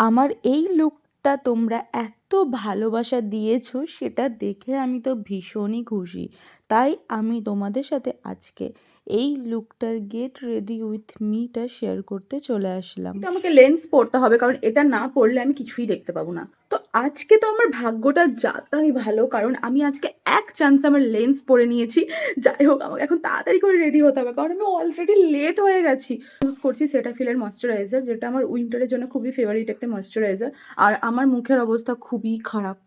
আমার এই লুকটা তোমরা এত ভালোবাসা দিয়েছো সেটা দেখে আমি তো ভীষণই খুশি। তাই আমি তোমাদের সাথে আজকে এই লুকটার গেট রেডি উইথ মিটা শেয়ার করতে চলে আসলাম। তো আমাকে লেন্স পরতে হবে, কারণ এটা না পরলে আমি কিছুই দেখতে পাবো না। তো আজকে তো আমার ভাগ্যটা যা তাই ভালো, কারণ আমি আজকে এক চান্স আমার লেন্স পরে নিয়েছি। যাই হোক, আমাকে এখন তাড়াতাড়ি করে রেডি হতে হবে, কারণ আমি অলরেডি লেট হয়ে গেছি। ইউজ করছি সেটাফিলের ময়শ্চারাইজার, যেটা আমার উইন্টারের জন্য খুবই ফেভারিট একটা ময়শ্চারাইজার। আর আমার মুখের অবস্থা খুবই খারাপ।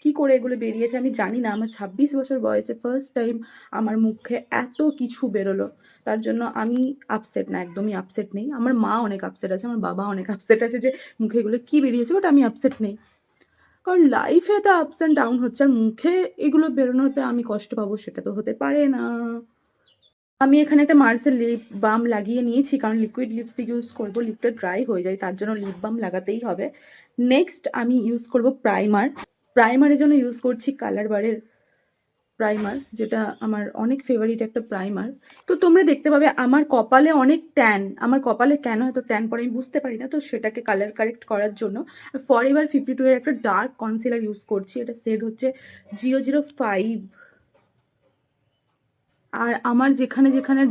কি করে এগুলো বেরিয়েছে আমি জানি না। আমার 26 বছর বয়সে ফার্স্ট টাইম আমার মুখে এত কিছু বেরোলো। তার জন্য আমি আপসেট না, একদমই আপসেট নেই। আমার মা অনেক আপসেট আছে, আমার বাবা অনেক আপসেট আছে যে মুখে এগুলো কি বেরিয়েছে, বাট আমি আপসেট নেই। কারণ লাইফে তো আপস অ্যান্ড ডাউন হচ্ছে, আর মুখে এগুলো বেরোনোতে আমি কষ্ট পাবো সেটা তো হতে পারে না। আমি এখানে একটা মার্সেল লিপ বাম লাগিয়ে নিয়েছি, কারণ লিকুইড লিপস্টিক ইউজ করবো, লিপটা ড্রাই হয়ে যায়, তার জন্য লিপ বাম লাগাতেই হবে। নেক্সট আমি ইউজ করব প্রাইমার। প্রাইমারের জন্য ইউজ করছি কালার বারের প্রাইমার, যেটা আমার অনেক ফেভারিট একটা প্রাইমার। তো তোমরা দেখতে পাবে আমার কপালে অনেক ট্যান। আমার কপালে কেন এত ট্যান পরে আমি বুঝতে পারি না, তো সেটাকে কালার কারেক্ট করার জন্য ফরএভার 52 এর একটা ডার্ক কনসিলার ইউজ করছি। এটা শেড হচ্ছে 005। আর আমার যেখানে যেখানে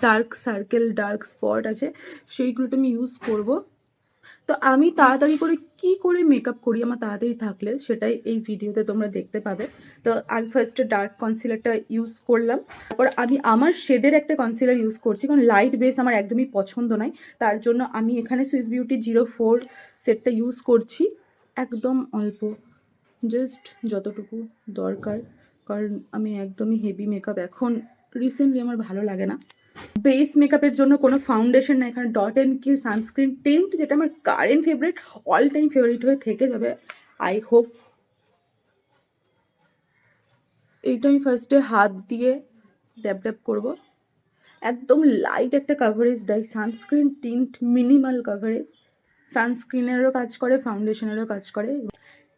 ডার্ক সার্কেল ডার্ক স্পট আছে সেইগুলোতে আমি ইউজ করব। তো আমি তাড়াতাড়ি করে কি করে মেকআপ করি আমার তাড়াতাড়ি থাকলে, সেটাই এই ভিডিওতে তোমরা দেখতে পাবে। তো আমি ফার্স্টে ডার্ক কনসিলারটা ইউজ করলাম, তারপর আমি আমার শেডের একটা কনসিলার ইউজ করছি, কারণ লাইট বেস আমার একদমই পছন্দ নয়। তার জন্য আমি এখানে সুইস বিউটি 04 সেটটা ইউজ করছি, একদম অল্প, জাস্ট যতটুকু দরকার, কারণ আমি একদমই হেভি মেকআপ এখন রিসেন্টলি আমার ভালো লাগে না। বেস মেকআপের জন্য কোনো ফাউন্ডেশন না, এখানে ডট অ্যান্ড কি সানস্ক্রিন টিন্ট, যেটা আমার current favourite, all time favourite হয়ে থেকে যাবে আই হোপ। এইটা আমি ফার্স্টে হাত দিয়ে ড্যাব ড্যাব করবো। একদম লাইট একটা কাভারেজ দেয় সানস্ক্রিন টিন্ট, মিনিমাল কাভারেজ। সানস্ক্রিনেরও কাজ করে, ফাউন্ডেশনেরও কাজ করে।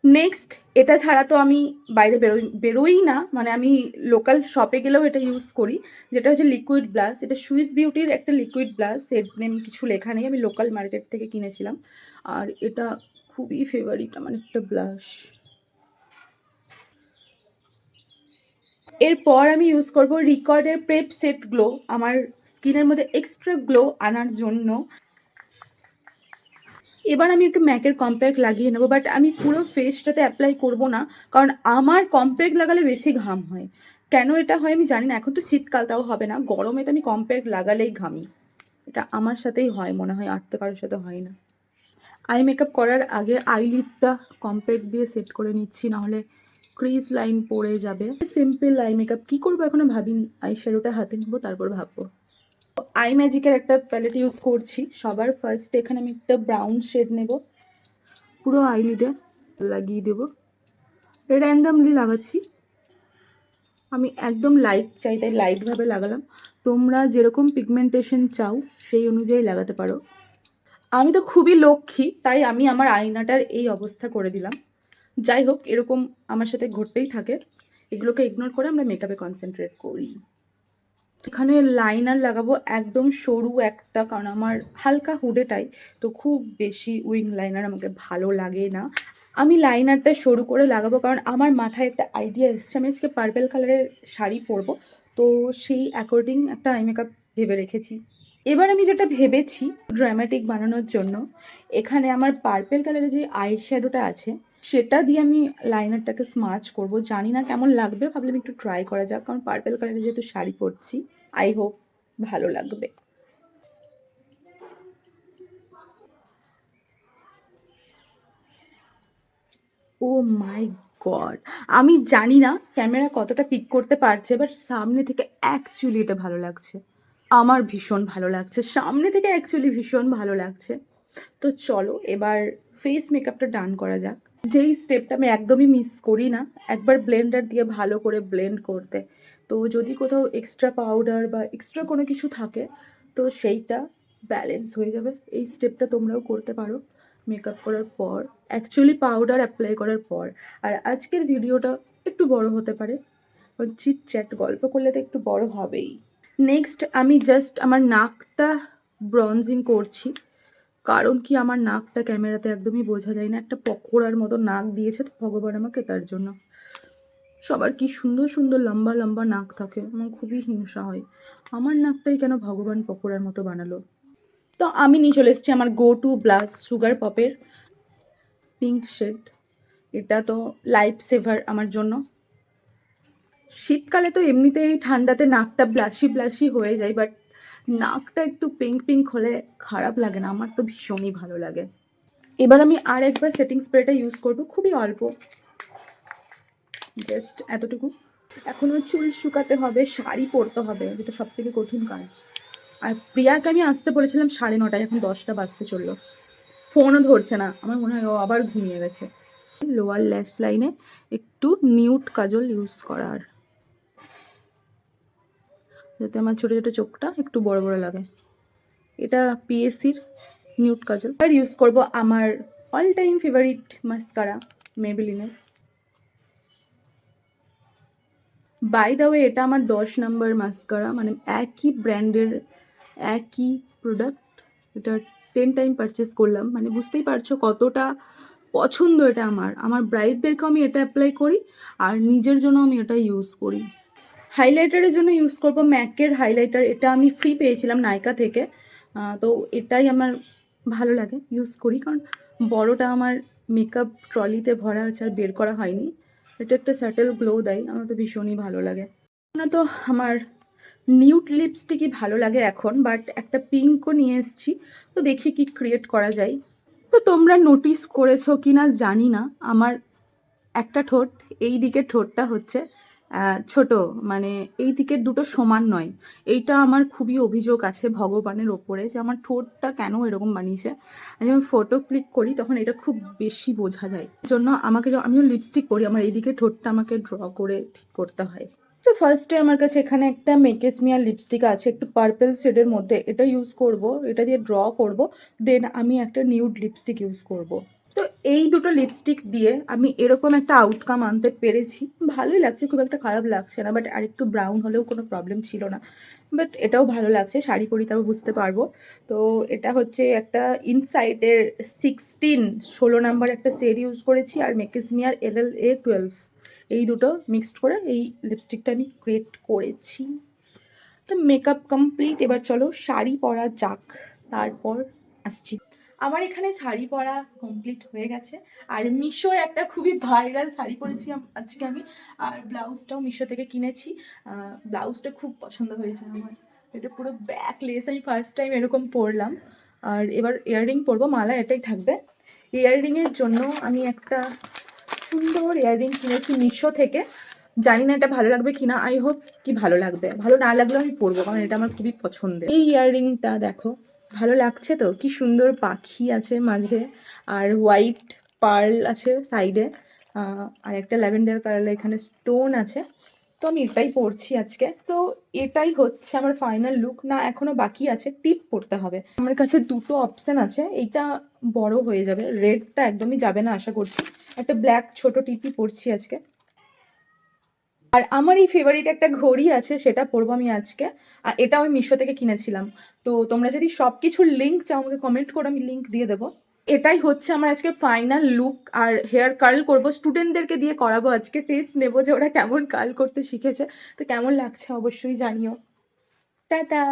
নেক্সট এটা ছাড়া তো আমি বাইরে বেরোই না, মানে আমি লোকাল শপে গেলেও এটা ইউজ করি, যেটা হচ্ছে লিকুইড ব্লাশ। এটা সুইস বিউটির একটা লিকুইড ব্লাশ, সেট নেম কিছু লেখা নেই, আমি লোকাল মার্কেট থেকে কিনেছিলাম। আর এটা খুবই ফেভারিট আমার একটা ব্লাশ। এরপর আমি ইউজ করব রিকর্ডের প্রেপ সেট গ্লো, আমার স্কিনের মধ্যে এক্সট্রা গ্লো আনার জন্য। এবার আমি একটু ম্যাকের কম্প্যাক্ট লাগিয়ে নেবো, বাট আমি পুরো ফেসটাতে অ্যাপ্লাই করব না, কারণ আমার কম্প্যাক্ট লাগালে বেশি ঘাম হয়। কেন এটা হয় আমি জানি না, এখন তো শীতকাল, তাও হবে না, গরমে তো আমি কম্প্যাক্ট লাগালেই ঘামি। এটা আমার সাথেই হয় মনে হয়, আর তো কারোর সাথে হয় না। আই মেকআপ করার আগে আইলিডটা কম্প্যাক্ট দিয়ে সেট করে নিচ্ছি, নাহলে ক্রিজ লাইন পড়ে যাবে। সিম্পল আই মেকআপ কী করবো এখনো ভাবিনি, আই শ্যাডোটা হাতে নেবো তারপর ভাববো। আই ম্যাজিকের একটা প্যালেট ইউজ করছি। সবার ফার্স্ট এখানে আমি একটা ব্রাউন শেড নেব, পুরো আইলিডে লাগিয়ে দেব। র্যান্ডামলি লাগাচ্ছি, আমি একদম লাইট চাই তাই লাইটভাবে লাগালাম। তোমরা যেরকম পিগমেন্টেশন চাও সেই অনুযায়ী লাগাতে পারো। আমি তো খুবই লক্ষ্মী, তাই আমি আমার আয়নাটার এই অবস্থা করে দিলাম। যাই হোক, এরকম আমার সাথে ঘটতেই থাকে, এগুলোকে ইগনোর করে আমরা মেকআপে কনসেন্ট্রেট করি। এখানে লাইনার লাগাবো একদম সরু একটা, কারণ আমার হালকা হুডেটাই, তো খুব বেশি উইং লাইনার আমাকে ভালো লাগে না। আমি লাইনারটা সরু করে লাগাবো, কারণ আমার মাথায় একটা আইডিয়া এসছে, আমি আজকে পার্পেল কালারের শাড়ি পরবো, তো সেই অ্যাকর্ডিং একটা আই মেকআপ ভেবে রেখেছি। এবার আমি যেটা ভেবেছি ড্রামাটিক বানানোর জন্য, এখানে আমার পার্পেল কালারের যে আই শ্যাডোটা আছে সেটা দিয়ে আমি লাইনারটাকে স্মাচ করব। জানি না কেমন লাগবে, ভাবলাম একটু ট্রাই করা যাক, কারণ পার্পেল কালারের যেহেতু শাড়ি পরছি, আই হোপ ভালো লাগবে। ও মাই গড, আমি জানি না ক্যামেরা কতটা পিক করতে পারছে, বাট সামনে থেকে অ্যাকচুয়ালি এটা ভালো লাগছে। আমার ভীষণ ভালো লাগছে, সামনে থেকে অ্যাকচুয়ালি ভীষণ ভালো লাগছে। তো চলো এবার ফেস মেকআপটা ডান করা যাক। যেই স্টেপটা আমি একদমই মিস করি না, একবার ব্লেন্ডার দিয়ে ভালো করে ব্লেন্ড করতে। তো যদি কোথাও এক্সট্রা পাউডার বা এক্সট্রা কোনো কিছু থাকে তো সেইটা ব্যালেন্স হয়ে যাবে। এই স্টেপটা তোমরাও করতে পারো মেকআপ করার পর, অ্যাকচুয়ালি পাউডার অ্যাপ্লাই করার পর। আর আজকের ভিডিওটা একটু বড় হতে পারে, চিট চ্যাট গল্প করলে তো একটু বড় হবেই। নেক্সট আমি জাস্ট আমার নাকটা ব্রঞ্জিং করছি, কারণ কি আমার নাকটা ক্যামেরাতে একদমই বোঝা যায় না, একটা পকোড়ার মতো নাক দিয়েছে তো ভগবান আমাকে, তার জন্য। সবার কি সুন্দর সুন্দর লম্বা লম্বা নাক থাকে, আমার খুবই হিংসা হয়। আমার নাকটাই কেন ভগবান পকোড়ার মতো বানালো। তো আমি নিয়ে চলে এসেছি আমার গো টু ব্লাশ সুগার পপের পিঙ্ক শেড। এটা তো লাইফ সেভার আমার জন্য। শীতকালে তো এমনিতেই ঠান্ডাতে নাকটা ব্লাশি ব্লাশি হয়ে যায়, বাট নাকটা একটু পিঙ্ক পিঙ্ক হলে খারাপ লাগে না, আমার তো ভীষণই ভালো লাগে। এবার আমি আর একবার সেটিং স্প্রেটা ইউজ করব, খুবই অল্প, জাস্ট এতটুকু। এখনো চুল শুকাতে হবে, শাড়ি পরতে হবে, যেটা সব থেকে কঠিন কাজ। আর প্রিয়াকে আমি আসতে বলেছিলাম 9:30, এখন 10টা বাজতে চললো, ফোনও ধরছে না, আমার মনে হয় ও আবার ঘুমিয়ে গেছে। লোয়ার ল্যাশ লাইনে একটু নিউট কাজল ইউজ করার, যাতে আমার ছোটো ছোটো চোখটা একটু বড় বড় লাগে। এটা পিএসসির নিউট কাজল। আর ইউজ করব আমার অল টাইম ফেভারিট মাস্কারা, মেবেলিনের। বাই দ্য ওয়ে এটা আমার 10 নম্বর মাস্কারা, মানে একই ব্র্যান্ডের একই প্রোডাক্ট, এটা 10 টাইম পারচেস করলাম, মানে বুঝতেই পারছো কতটা পছন্দ এটা আমার। আমার ব্রাইডদেরকেও আমি এটা অ্যাপ্লাই করি, আর নিজের জন্য আমি এটা ইউজ করি। হাইলাইটারের জন্য ইউজ করব ম্যাকের হাইলাইটার, এটা আমি ফ্রি পেয়েছিলাম নাইকা থেকে, তো এটাই আমার ভালো লাগে, ইউজ করি, কারণ বড়টা আমার মেকআপ ট্রলিতে ভরা আছে আর বের করা হয়নি। এটা একটা স্যাটেল গ্লো দেয়, আমার তো ভীষণই ভালো লাগে। না তো আমার নিউড লিপস্টিকই ভালো লাগে এখন, বাট একটা পিঙ্কও নিয়ে এসেছি, তো দেখি কি ক্রিয়েট করা যায়। তো তোমরা নোটিস করেছো কি না জানি না, আমার একটা ঠোঁট, এই দিকের ঠোঁটটা হচ্ছে ছোট, মানে এই দিকের দুটো সমান নয়। এইটা আমার খুবই অভিযোগ আছে ভগবানের ওপরে, যে আমার ঠোঁটটা কেন এরকম বানিয়েছে। আমি যখন ফটো ক্লিক করি তখন এটা খুব বেশি বোঝা যায়, জন্য আমাকে আমিও লিপস্টিক পরি, আমার এই দিকের ঠোঁটটা আমাকে ড্র করে ঠিক করতে হয়। তো ফার্স্টে আমার কাছে এখানে একটা মেকেস মিয়া লিপস্টিক আছে, একটু পার্পল শেডের মধ্যে, এটা ইউজ করব, এটা দিয়ে ড্র করব, দেন আমি একটা নিউড লিপস্টিক ইউজ করব। তো এই দুটো লিপস্টিক দিয়ে আমি এরকম একটা আউটকাম আনতে পেরেছি, ভালোই লাগছে, খুব একটা খারাপ লাগছে না, বাট আর একটু ব্রাউন হলেও কোনো প্রবলেম ছিল না, বাট এটাও ভালো লাগছে, শাড়ি পরি তবে বুঝতে পারবো। তো এটা হচ্ছে একটা ইনসাইডের 16 নাম্বার একটা শেড ইউজ করেছি, আর মেকেস মিয়ার LLA 12, এই দুটো মিক্সড করে এই লিপস্টিকটা আমি ক্রিয়েট করেছি। তো মেকআপ কমপ্লিট, এবার চলো শাড়ি পরা যাক, তারপর আসছি। আমার এখানে শাড়ি পরা কমপ্লিট হয়ে গেছে, আর মিশোর একটা খুবই ভাইরাল শাড়ি পরেছি আজকে আমি, আর ব্লাউজটাও মিশো থেকে কিনেছি। ব্লাউজটা খুব পছন্দ হয়েছে আমার, এটা পুরো ব্যাক লেস, আমি ফার্স্ট টাইম এরকম পরলাম। আর এবার ইয়াররিং পরবো, মালা এটাই থাকবে। ইয়াররিংয়ের জন্য আমি একটা সুন্দর ইয়াররিং কিনেছি মিশো থেকে, জানি না এটা ভালো লাগবে কিনা, আই হোপ কি ভালো লাগবে, ভালো না লাগলেও আমি পরবো, কারণ এটা আমার খুবই পছন্দের। এই ইয়াররিংটা দেখো, ভালো লাগছে তো, কি সুন্দর পাখি আছে মাঝে, আর হোয়াইট পার্ল আছে সাইডে, আর একটা ল্যাভেন্ডার কালারের এখানে স্টোন আছে। তো আমি এটাই পরছি আজকে। তো এটাই হচ্ছে আমার ফাইনাল লুক, না এখনো বাকি আছে, টিপ পরতে হবে। আমার কাছে দুটো অপশন আছে, এইটা বড় হয়ে যাবে, রেডটা একদমই যাবে না আশা করছি, একটা ব্ল্যাক ছোট টিপই পরছি আজকে। আর আমার এই ফেভারিট একটা ঘড়ি আছে, সেটা পরবো আমি আজকে, আর এটাও আমি মিশো থেকে কিনেছিলাম। তো তোমরা যদি সব কিছুর লিঙ্ক চাও আমাকে কমেন্ট করো, আমি লিঙ্ক দিয়ে দেবো। এটাই হচ্ছে আমার আজকে ফাইনাল লুক। আর হেয়ার কার্ল করবো, স্টুডেন্টদেরকে দিয়ে করাবো আজকে, টেস্ট নেবো যে ওরা কেমন কার্ল করতে শিখেছে, তো কেমন লাগছে অবশ্যই জানিও। টাটা।